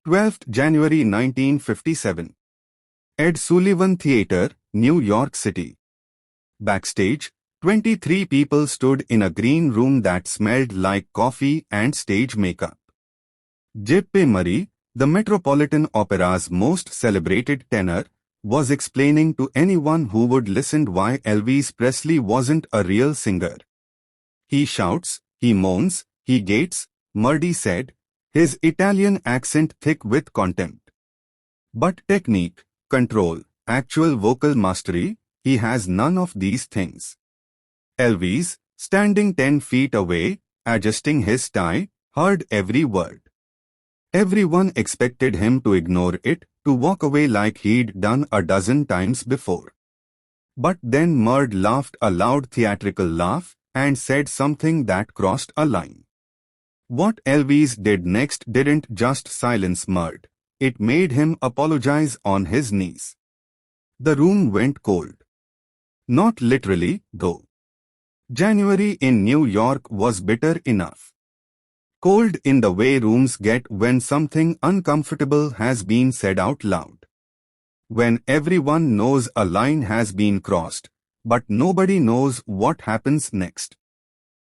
12th January 1957. Ed Sullivan Theatre, New York City. Backstage, 23 people stood in a green room that smelled like coffee and stage makeup. J.P. Murray, the Metropolitan Opera's most celebrated tenor, was explaining to anyone who would listen why Elvis Presley wasn't a real singer. He shouts, he moans, he gates, Murdy said, his Italian accent thick with contempt. But technique, control, actual vocal mastery, he has none of these things. Elvis, standing 10 feet away, adjusting his tie, heard every word. Everyone expected him to ignore it, to walk away like he'd done a dozen times before. But then Murd laughed a loud theatrical laugh and said something that crossed a line. What Elvis did next didn't just silence Murd, it made him apologize on his knees. The room went cold. Not literally, though. January in New York was bitter enough. Cold in the way rooms get when something uncomfortable has been said out loud. When everyone knows a line has been crossed, but nobody knows what happens next.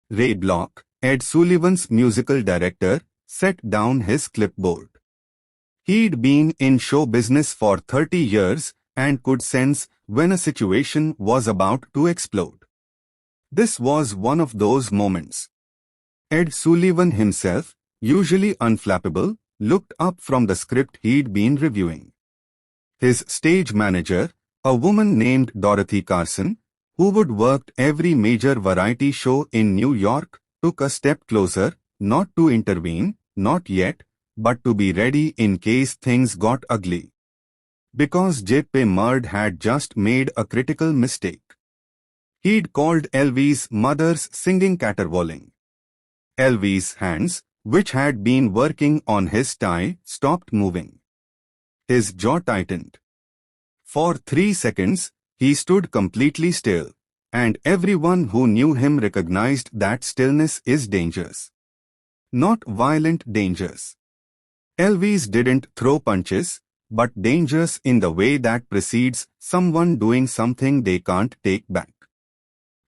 Ray Block, Ed Sullivan's musical director, set down his clipboard. He'd been in show business for 30 years and could sense when a situation was about to explode. This was one of those moments. Ed Sullivan himself, usually unflappable, looked up from the script he'd been reviewing. His stage manager, a woman named Dorothy Carson, who would worked every major variety show in New York, took a step closer, not to intervene, not yet, but to be ready in case things got ugly. Because J.P. Murd had just made a critical mistake. He'd called Elvis' mother's singing caterwauling. Elvis' hands, which had been working on his tie, stopped moving. His jaw tightened. For 3 seconds, he stood completely still, and everyone who knew him recognized that stillness is dangerous. Not violent dangerous. Elvis didn't throw punches, but dangerous in the way that precedes someone doing something they can't take back.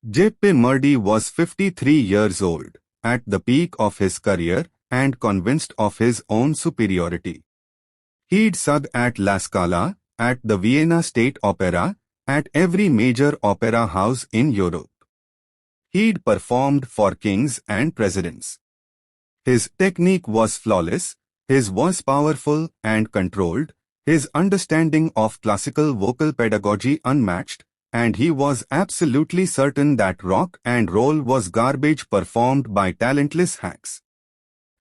J.P. Murdy was 53 years old, at the peak of his career, and convinced of his own superiority. He'd sung at La Scala, at the Vienna State Opera, at every major opera house in Europe. He'd performed for kings and presidents. His technique was flawless, his voice powerful and controlled, his understanding of classical vocal pedagogy unmatched, and he was absolutely certain that rock and roll was garbage performed by talentless hacks.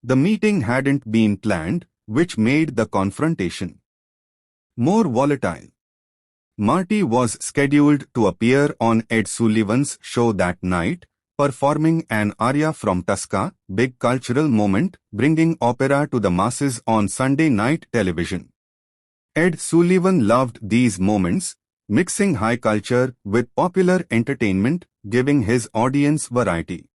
The meeting hadn't been planned, which made the confrontation more volatile. Marty was scheduled to appear on Ed Sullivan's show that night, performing an aria from Tosca, big cultural moment, bringing opera to the masses on Sunday night television. Ed Sullivan loved these moments, mixing high culture with popular entertainment, giving his audience variety.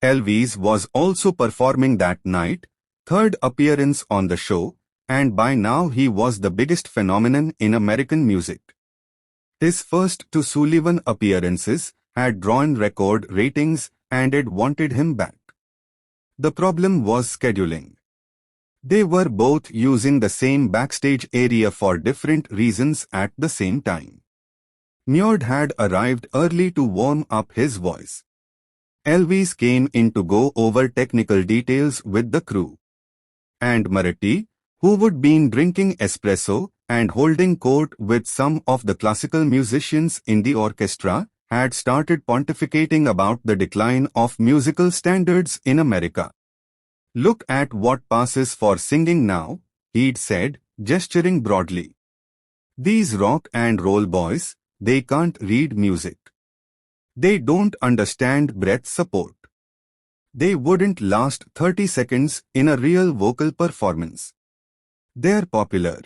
Elvis was also performing that night, third appearance on the show, and by now he was the biggest phenomenon in American music. His first 2 Sullivan appearances had drawn record ratings and Ed wanted him back. The problem was scheduling. They were both using the same backstage area for different reasons at the same time. Murd had arrived early to warm up his voice. Elvis came in to go over technical details with the crew. And Moretti, who would been drinking espresso and holding court with some of the classical musicians in the orchestra, had started pontificating about the decline of musical standards in America. Look at what passes for singing now, he'd said, gesturing broadly. These rock and roll boys, they can't read music. They don't understand breath support. They wouldn't last 30 seconds in a real vocal performance. They're popular.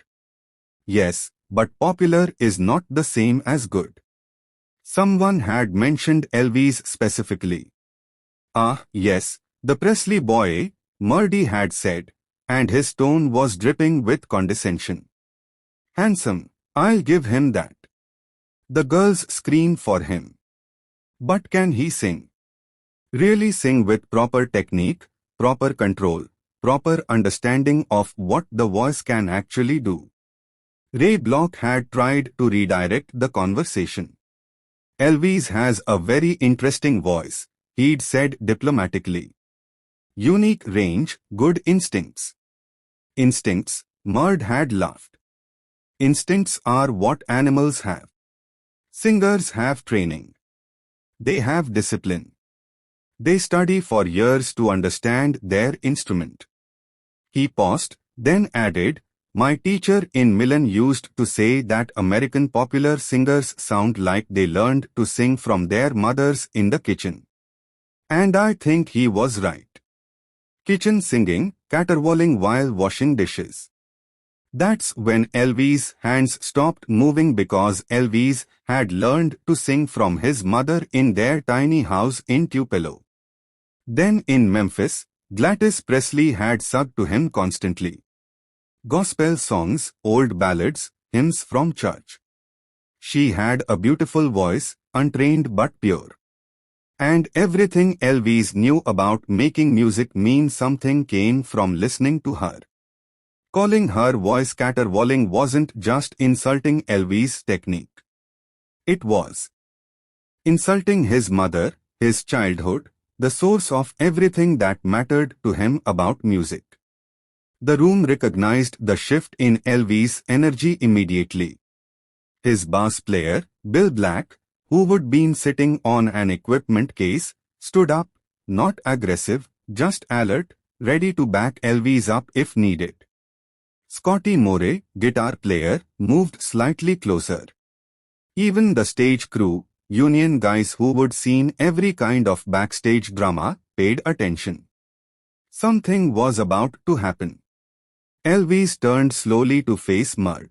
Yes, but popular is not the same as good. Someone had mentioned Elvis specifically. Ah, yes, the Presley boy, Murdy had said, and his tone was dripping with condescension. Handsome, I'll give him that. The girls screamed for him. But can he sing? Really sing with proper technique, proper control, proper understanding of what the voice can actually do? Ray Bloch had tried to redirect the conversation. Elvis has a very interesting voice, he'd said diplomatically. Unique range, good instincts. Instincts, Murd had laughed. Instincts are what animals have. Singers have training. They have discipline. They study for years to understand their instrument. He paused, then added, my teacher in Milan used to say that American popular singers sound like they learned to sing from their mothers in the kitchen. And I think he was right. Kitchen singing, caterwauling while washing dishes. That's when Elvis' hands stopped moving because Elvis had learned to sing from his mother in their tiny house in Tupelo. Then in Memphis, Elvis Presley had sung to him constantly. Gospel songs, old ballads, hymns from church. She had a beautiful voice, untrained but pure. And everything Elvis knew about making music mean something came from listening to her. Calling her voice caterwauling wasn't just insulting Elvis' technique. It was insulting his mother, his childhood, the source of everything that mattered to him about music. The room recognized the shift in Elvis' energy immediately. His bass player, Bill Black, who would been sitting on an equipment case, stood up, not aggressive, just alert, ready to back Elvis up if needed. Scotty Moore, guitar player, moved slightly closer. Even the stage crew, union guys who would seen every kind of backstage drama, paid attention. Something was about to happen. Elvis turned slowly to face Murd.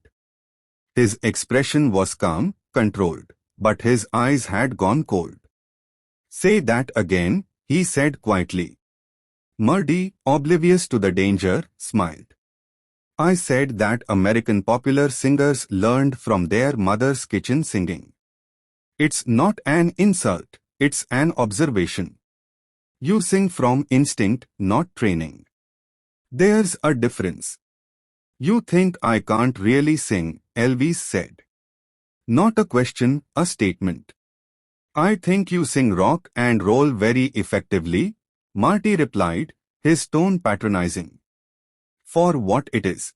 His expression was calm, controlled, but his eyes had gone cold. Say that again, he said quietly. Murdy, oblivious to the danger, smiled. I said that American popular singers learned from their mother's kitchen singing. It's not an insult, it's an observation. You sing from instinct, not training. There's a difference. You think I can't really sing, Elvis said. Not a question, a statement. I think you sing rock and roll very effectively, Marty replied, his tone patronizing. For what it is.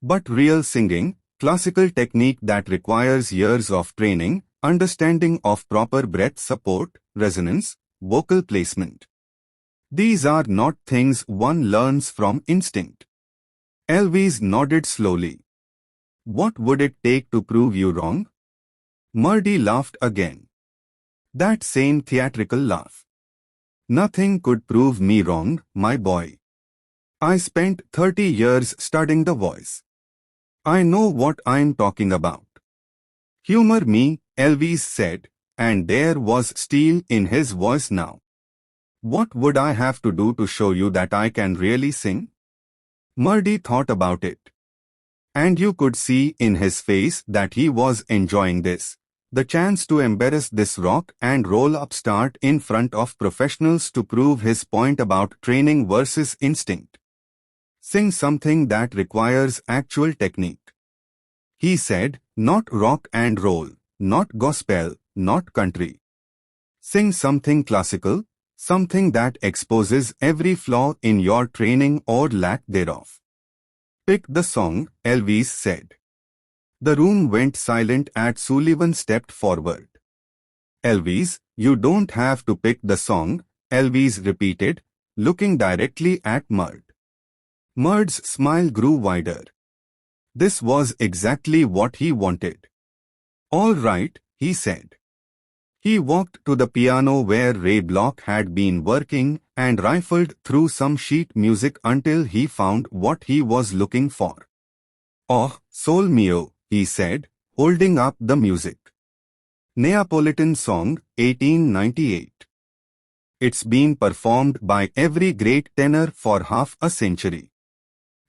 But real singing, classical technique that requires years of training, understanding of proper breath support, resonance, vocal placement. These are not things one learns from instinct. Elvis nodded slowly. What would it take to prove you wrong? Murdy laughed again. That same theatrical laugh. Nothing could prove me wrong, my boy. I spent 30 years studying the voice. I know what I'm talking about. Humor me, Elvis said, and there was steel in his voice now. What would I have to do to show you that I can really sing? Murdy thought about it. And you could see in his face that he was enjoying this, the chance to embarrass this rock and roll upstart in front of professionals to prove his point about training versus instinct. Sing something that requires actual technique. He said, not rock and roll, not gospel, not country. Sing something classical, something that exposes every flaw in your training or lack thereof. Pick the song, Elvis said. The room went silent as Sullivan stepped forward. Elvis, you don't have to pick the song, Elvis repeated, looking directly at Murd. Murd's smile grew wider. This was exactly what he wanted. All right, he said. He walked to the piano where Ray Bloch had been working and rifled through some sheet music until he found what he was looking for. Oh, Sol mio, he said, holding up the music. Neapolitan Song, 1898. It's been performed by every great tenor for half a century.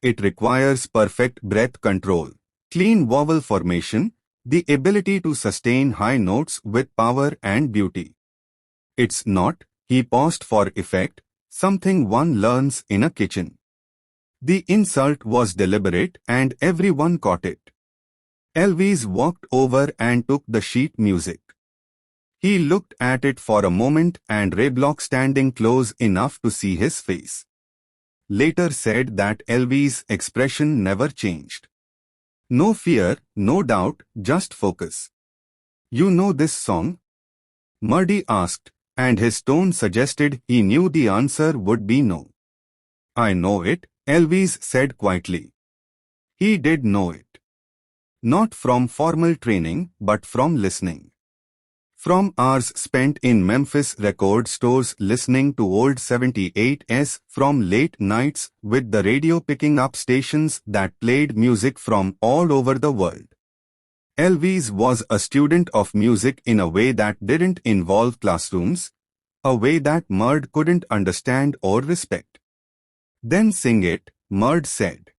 It requires perfect breath control, clean vowel formation, the ability to sustain high notes with power and beauty. It's not, he paused for effect, something one learns in a kitchen. The insult was deliberate and everyone caught it. Elvis walked over and took the sheet music. He looked at it for a moment and Ray Block, standing close enough to see his face, later said that Elvis' expression never changed. No fear, no doubt, just focus. You know this song? Murdy asked, and his tone suggested he knew the answer would be no. I know it, Elvis said quietly. He did know it. Not from formal training, but from listening. From hours spent in Memphis record stores listening to old 78s, from late nights with the radio picking up stations that played music from all over the world. Elvis was a student of music in a way that didn't involve classrooms, a way that Murd couldn't understand or respect. Then sing it, Murd said.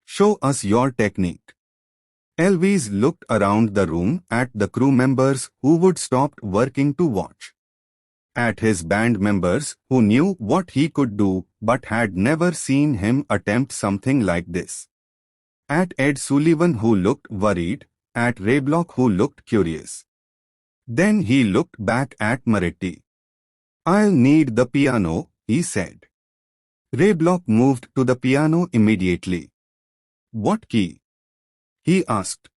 Show us your technique. Elvis looked around the room at the crew members who would stop working to watch. At his band members who knew what he could do but had never seen him attempt something like this. At Ed Sullivan, who looked worried, at Ray Block, who looked curious. Then he looked back at Moretti. I'll need the piano, he said. Ray Block moved to the piano immediately. What key? He asked.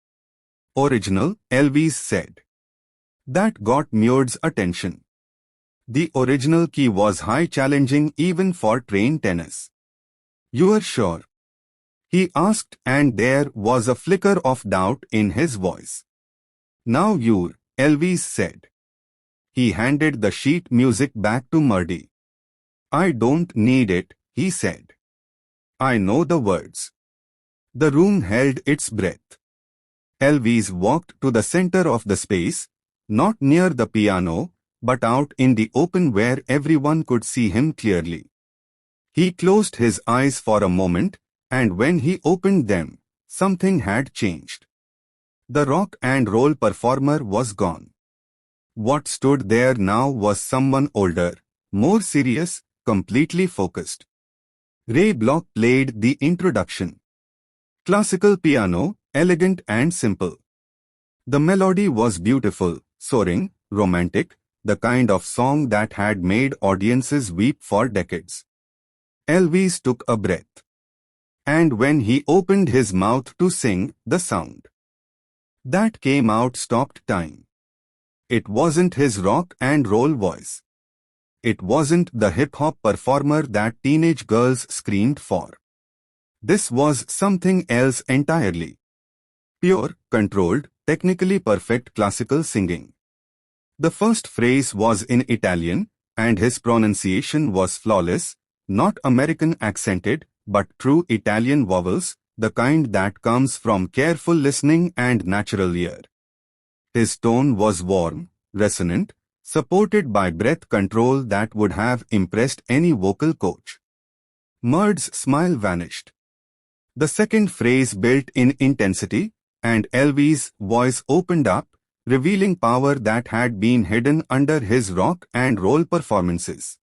Original, Elvis said. That got Murd's attention. The original key was high, challenging even for trained tenors. You're sure? He asked, and there was a flicker of doubt in his voice. Now you're, Elvis said. He handed the sheet music back to Murdy. I don't need it, he said. I know the words. The room held its breath. Elvis walked to the center of the space, not near the piano, but out in the open where everyone could see him clearly. He closed his eyes for a moment, and when he opened them, something had changed. The rock and roll performer was gone. What stood there now was someone older, more serious, completely focused. Ray Block played the introduction. Classical piano, elegant and simple. The melody was beautiful, soaring, romantic, the kind of song that had made audiences weep for decades. Elvis took a breath. And when he opened his mouth to sing, the sound that came out stopped time. It wasn't his rock and roll voice. It wasn't the hip-hop performer that teenage girls screamed for. This was something else entirely. Pure, controlled, technically perfect classical singing. The first phrase was in Italian, and his pronunciation was flawless, not American accented, but true Italian vowels, the kind that comes from careful listening and natural ear. His tone was warm, resonant, supported by breath control that would have impressed any vocal coach. Murd's smile vanished. The second phrase built in intensity, and Elvis' voice opened up, revealing power that had been hidden under his rock and roll performances.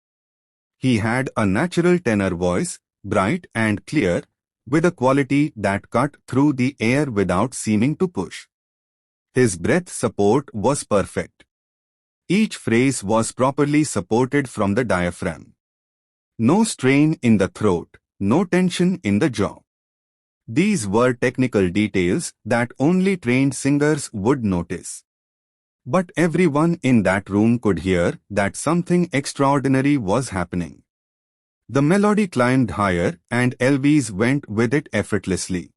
He had a natural tenor voice, bright and clear, with a quality that cut through the air without seeming to push. His breath support was perfect. Each phrase was properly supported from the diaphragm. No strain in the throat, no tension in the jaw. These were technical details that only trained singers would notice. But everyone in that room could hear that something extraordinary was happening. The melody climbed higher and Elvis went with it effortlessly.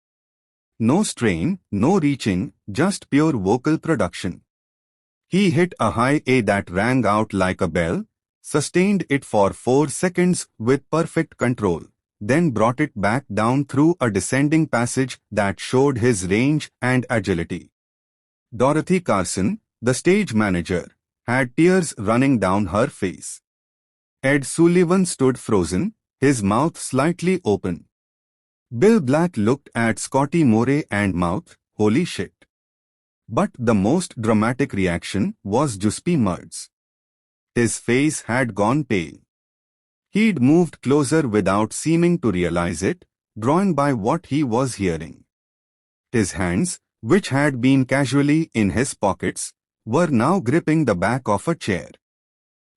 No strain, no reaching, just pure vocal production. He hit a high A that rang out like a bell, sustained it for 4 seconds with perfect control, then brought it back down through a descending passage that showed his range and agility. Dorothy Carson, the stage manager, had tears running down her face. Ed Sullivan stood frozen, his mouth slightly open. Bill Black looked at Scotty Moore and mouthed, "Holy shit." But the most dramatic reaction was Giuseppe Murd's. His face had gone pale. He'd moved closer without seeming to realize it, drawn by what he was hearing. His hands, which had been casually in his pockets, were now gripping the back of a chair.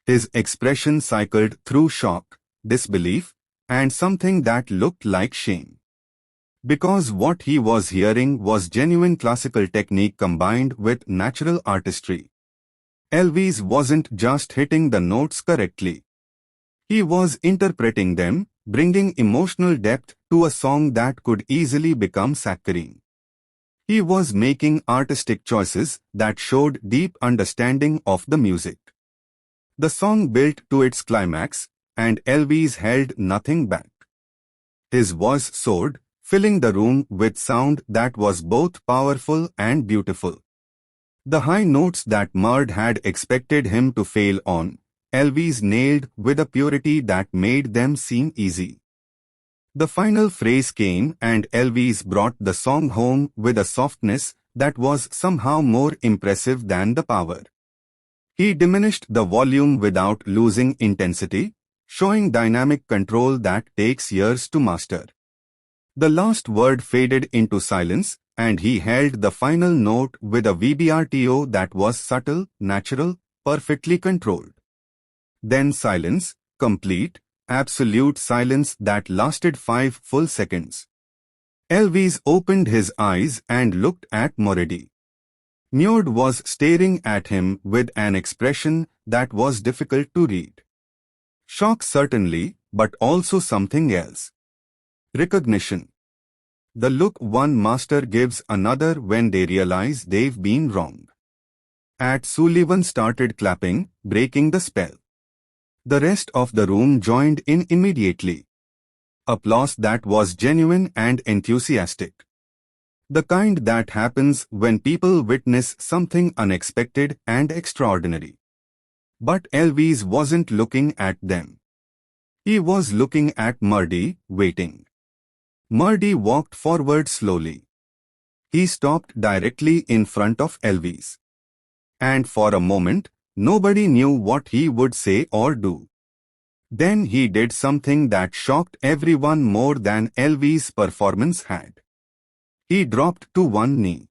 His expression cycled through shock, disbelief, and something that looked like shame. Because what he was hearing was genuine classical technique combined with natural artistry. Elvis wasn't just hitting the notes correctly. He was interpreting them, bringing emotional depth to a song that could easily become saccharine. He was making artistic choices that showed deep understanding of the music. The song built to its climax, and Elvis held nothing back. His voice soared, filling the room with sound that was both powerful and beautiful. The high notes that Murd had expected him to fail on, Elvis nailed with a purity that made them seem easy. The final phrase came and Elvis brought the song home with a softness that was somehow more impressive than the power. He diminished the volume without losing intensity, showing dynamic control that takes years to master. The last word faded into silence, and he held the final note with a vibrato that was subtle, natural, perfectly controlled. Then silence, complete, absolute silence that lasted 5 full seconds. Elvis opened his eyes and looked at Moridi. Murd was staring at him with an expression that was difficult to read. Shock certainly, but also something else. Recognition. The look one master gives another when they realize they've been wrong. At Sullivan started clapping, breaking the spell. The rest of the room joined in immediately. Applause that was genuine and enthusiastic. The kind that happens when people witness something unexpected and extraordinary. But Elvis wasn't looking at them. He was looking at Murdy, waiting. Murdy walked forward slowly. He stopped directly in front of Elvis. And for a moment, nobody knew what he would say or do. Then he did something that shocked everyone more than Elvis' performance had. He dropped to one knee.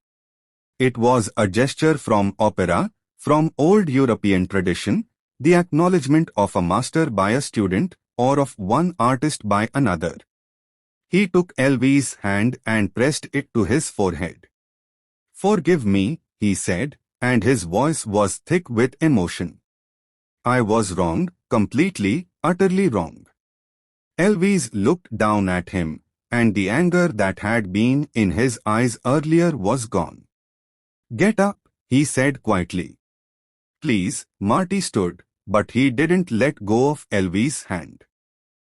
It was a gesture from opera, from old European tradition, the acknowledgement of a master by a student or of one artist by another. He took Elvis' hand and pressed it to his forehead. "Forgive me," he said, and his voice was thick with emotion. "I was wrong, completely, utterly wrong." Elvis looked down at him, and the anger that had been in his eyes earlier was gone. "Get up," he said quietly. "Please." Marty stood, but he didn't let go of Elvis' hand.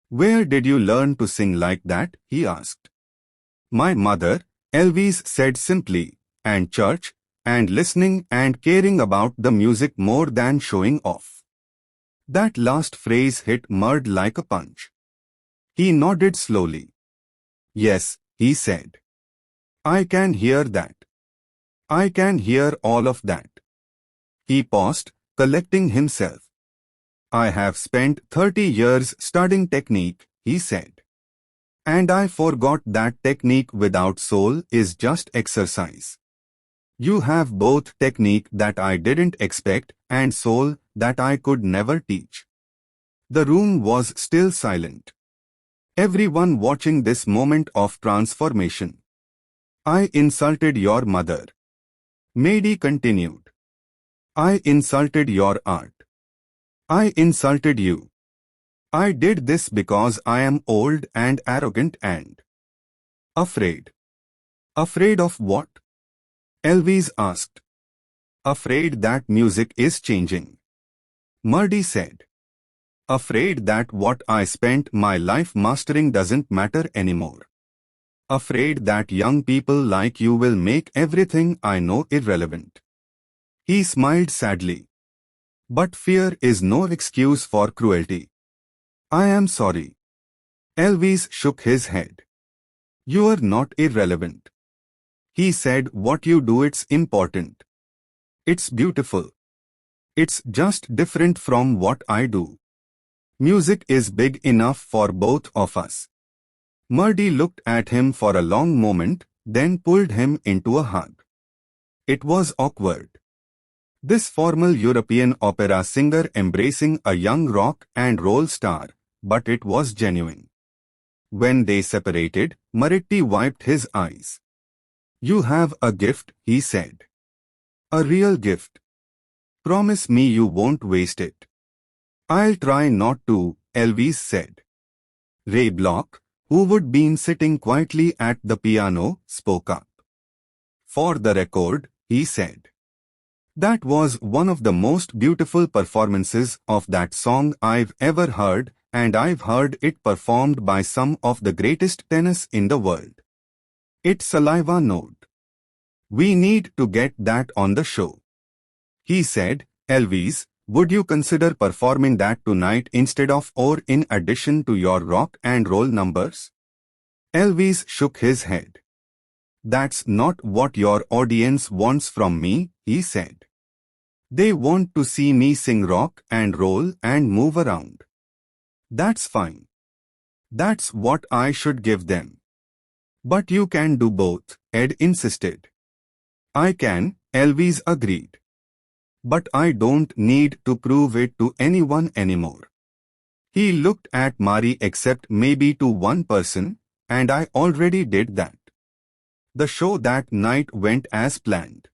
"Where did you learn to sing like that?" he asked. "My mother," Elvis said simply, "and church, and listening and caring about the music more than showing off." That last phrase hit Murd like a punch. He nodded slowly. "Yes," he said. "I can hear that. I can hear all of that." He paused, collecting himself. "I have spent 30 years studying technique," he said. "And I forgot that technique without soul is just exercise. You have both technique that I didn't expect and soul that I could never teach." The room was still silent. Everyone watching this moment of transformation. "I insulted your mother," Mady continued. "I insulted your art. I insulted you. I did this because I am old and arrogant and afraid." "Afraid of what?" Elvis asked. "Afraid that music is changing," Murdy said. "Afraid that what I spent my life mastering doesn't matter anymore. Afraid that young people like you will make everything I know irrelevant." He smiled sadly. "But fear is no excuse for cruelty." "I am sorry." Elvis shook his head. You're not irrelevant. He said, what you do, it's important. It's beautiful. It's just different from what I do. Music is big enough for both of us. Murdy looked at him for a long moment, then pulled him into a hug. It was awkward. This formal European opera singer embracing a young rock and roll star, but it was genuine. When they separated, Murdy wiped his eyes. You have a gift, he said. A real gift. Promise me you won't waste it. I'll try not to, Elvis said. Ray Block, who would been sitting quietly at the piano, spoke up. For the record, he said. That was one of the most beautiful performances of that song I've ever heard, and I've heard it performed by some of the greatest tenors in the world. It's saliva note. We need to get that on the show. He said, Elvis, would you consider performing that tonight instead of or in addition to your rock and roll numbers? Elvis shook his head. That's not what your audience wants from me, he said. They want to see me sing rock and roll and move around. That's fine. That's what I should give them. But you can do both, Ed insisted. I can, Elvis agreed. But I don't need to prove it to anyone anymore. He looked at Mari except maybe to one person, and I already did that. The show that night went as planned.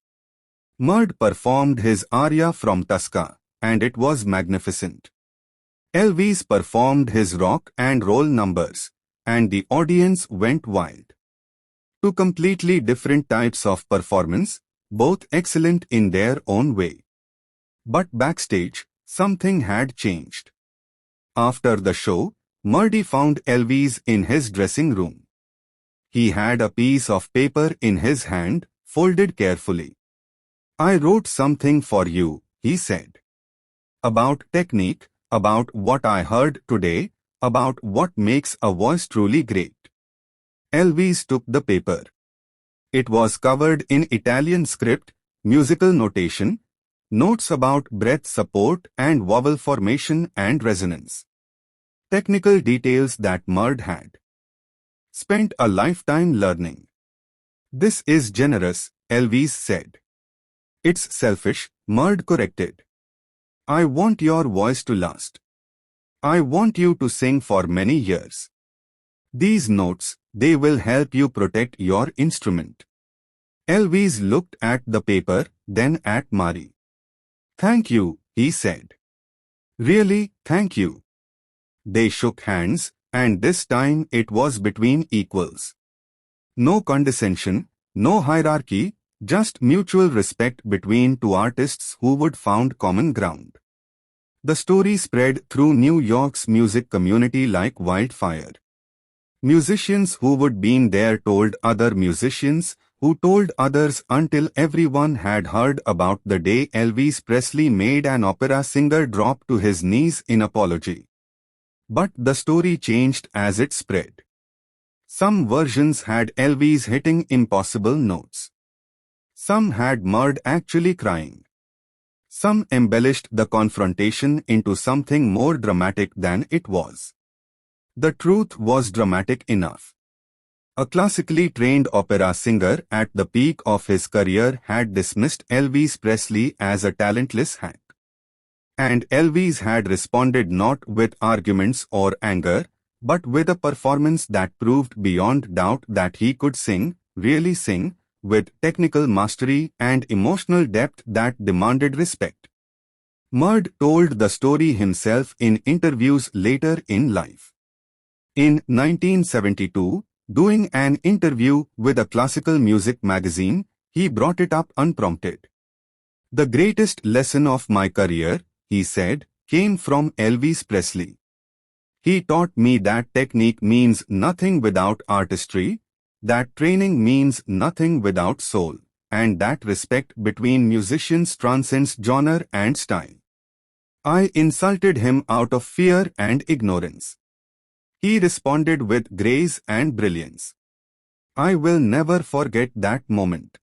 Murd performed his aria from Tosca, and it was magnificent. Elvis performed his rock and roll numbers, and the audience went wild. Two completely different types of performance, both excellent in their own way. But backstage, something had changed. After the show, Murdy found Elvis in his dressing room. He had a piece of paper in his hand, folded carefully. I wrote something for you, he said. About technique, about what I heard today, about what makes a voice truly great. Elvis took the paper. It was covered in Italian script, musical notation, notes about breath support and vowel formation and resonance. Technical details that Murd had spent a lifetime learning. This is generous, Elvis said. It's selfish, Murd corrected. I want your voice to last. I want you to sing for many years. These notes, they will help you protect your instrument. Elvis looked at the paper, then at Mari. Thank you, he said. Really, thank you. They shook hands, and this time it was between equals. No condescension, no hierarchy, just mutual respect between two artists who would found common ground. The story spread through New York's music community like wildfire. Musicians who would been there told other musicians, who told others until everyone had heard about the day Elvis Presley made an opera singer drop to his knees in apology. But the story changed as it spread. Some versions had Elvis hitting impossible notes. Some had Murd actually crying. Some embellished the confrontation into something more dramatic than it was. The truth was dramatic enough. A classically trained opera singer at the peak of his career had dismissed Elvis Presley as a talentless hack. And Elvis had responded not with arguments or anger, but with a performance that proved beyond doubt that he could sing, really sing, with technical mastery and emotional depth that demanded respect. Murd told the story himself in interviews later in life. In 1972, doing an interview with a classical music magazine, he brought it up unprompted. The greatest lesson of my career, he said, came from Elvis Presley. He taught me that technique means nothing without artistry, that training means nothing without soul, and that respect between musicians transcends genre and style. I insulted him out of fear and ignorance. He responded with grace and brilliance. I will never forget that moment.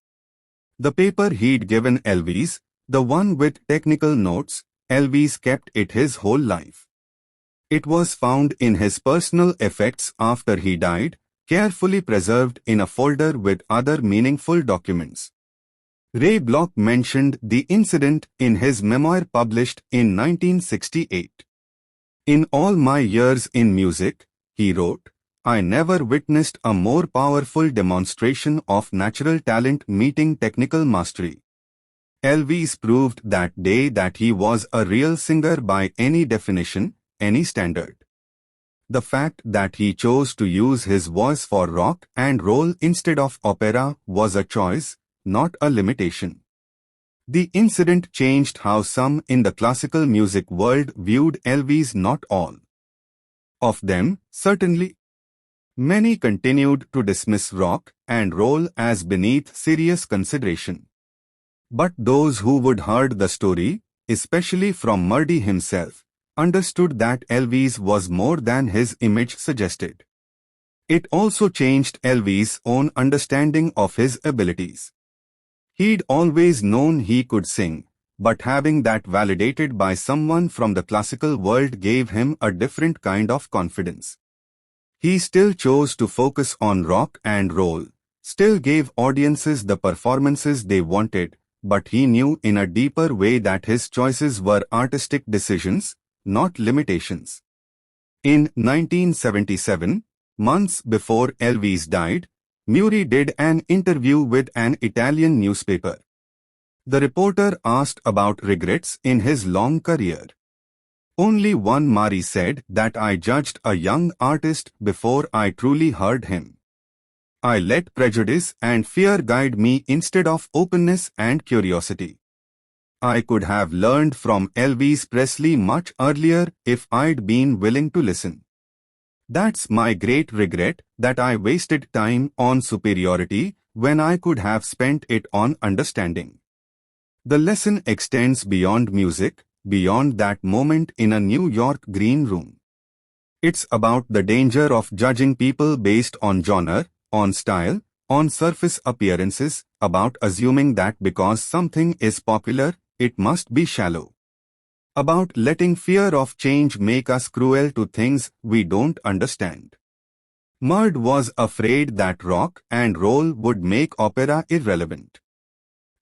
The paper he'd given Elvis, the one with technical notes, Elvis kept it his whole life. It was found in his personal effects after he died, carefully preserved in a folder with other meaningful documents. Ray Bloch mentioned the incident in his memoir published in 1968. In all my years in music, he wrote, I never witnessed a more powerful demonstration of natural talent meeting technical mastery. Elvis proved that day that he was a real singer by any definition, any standard. The fact that he chose to use his voice for rock and roll instead of opera was a choice, not a limitation. The incident changed how some in the classical music world viewed Elvis, not all of them, certainly. Many continued to dismiss rock and roll as beneath serious consideration. But those who would heard the story, especially from Murdy himself, understood that Elvis was more than his image suggested. It also changed Elvis' own understanding of his abilities. He'd always known he could sing, but having that validated by someone from the classical world gave him a different kind of confidence. He still chose to focus on rock and roll, still gave audiences the performances they wanted, but he knew in a deeper way that his choices were artistic decisions, not limitations. In 1977, months before Elvis died, Murray did an interview with an Italian newspaper. The reporter asked about regrets in his long career. Only one, Murray said, that I judged a young artist before I truly heard him. I let prejudice and fear guide me instead of openness and curiosity. I could have learned from Elvis Presley much earlier if I'd been willing to listen. That's my great regret, that I wasted time on superiority when I could have spent it on understanding. The lesson extends beyond music, beyond that moment in a New York green room. It's about the danger of judging people based on genre, on style, on surface appearances, about assuming that because something is popular, it must be shallow. About letting fear of change make us cruel to things we don't understand. Murd was afraid that rock and roll would make opera irrelevant.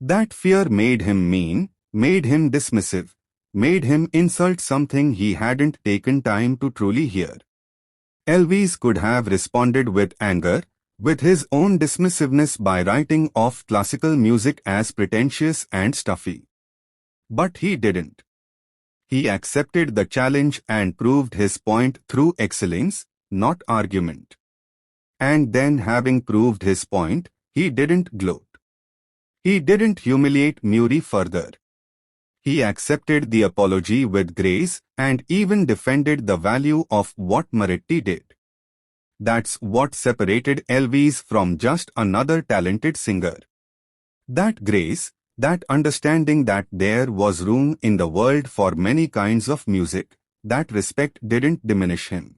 That fear made him mean, made him dismissive, made him insult something he hadn't taken time to truly hear. Elvis could have responded with anger, with his own dismissiveness by writing off classical music as pretentious and stuffy. But he didn't. He accepted the challenge and proved his point through excellence, not argument. And then, having proved his point, he didn't gloat. He didn't humiliate Murray further. He accepted the apology with grace and even defended the value of what Moretti did. That's what separated Elvis from just another talented singer. That grace, that understanding that there was room in the world for many kinds of music, that respect didn't diminish him.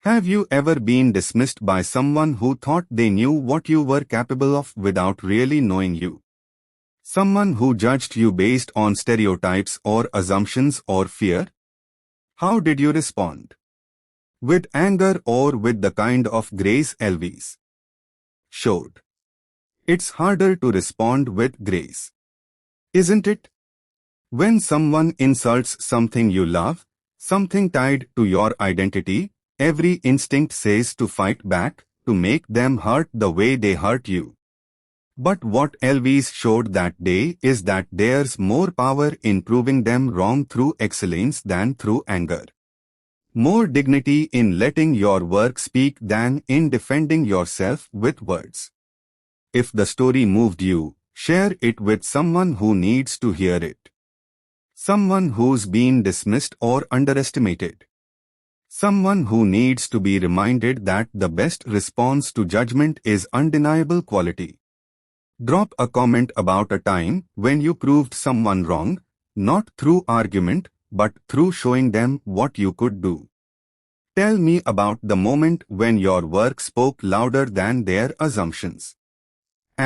Have you ever been dismissed by someone who thought they knew what you were capable of without really knowing you? Someone who judged you based on stereotypes or assumptions or fear? How did you respond? With anger or with the kind of grace Elvis showed? It's harder to respond with grace, isn't it? When someone insults something you love, something tied to your identity, every instinct says to fight back, to make them hurt the way they hurt you. But what Elvis showed that day is that there's more power in proving them wrong through excellence than through anger. More dignity in letting your work speak than in defending yourself with words. If the story moved you, share it with someone who needs to hear it. Someone who's been dismissed or underestimated. Someone who needs to be reminded that the best response to judgment is undeniable quality. Drop a comment about a time when you proved someone wrong, not through argument, but through showing them what you could do. Tell me about the moment when your work spoke louder than their assumptions.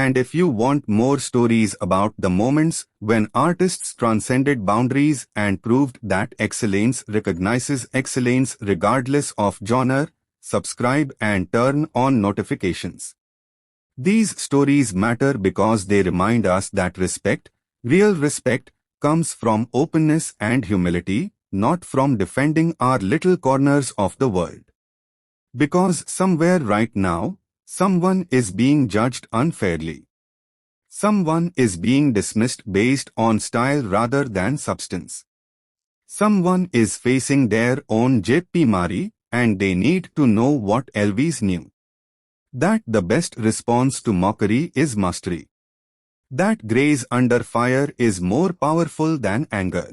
And if you want more stories about the moments when artists transcended boundaries and proved that excellence recognizes excellence regardless of genre, subscribe and turn on notifications. These stories matter because they remind us that respect, real respect, comes from openness and humility, not from defending our little corners of the world. Because somewhere right now, someone is being judged unfairly. Someone is being dismissed based on style rather than substance. Someone is facing their own JP Mari and they need to know what Elvis knew. That the best response to mockery is mastery. That grace under fire is more powerful than anger.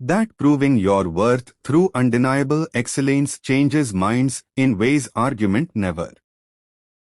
That proving your worth through undeniable excellence changes minds in ways argument never.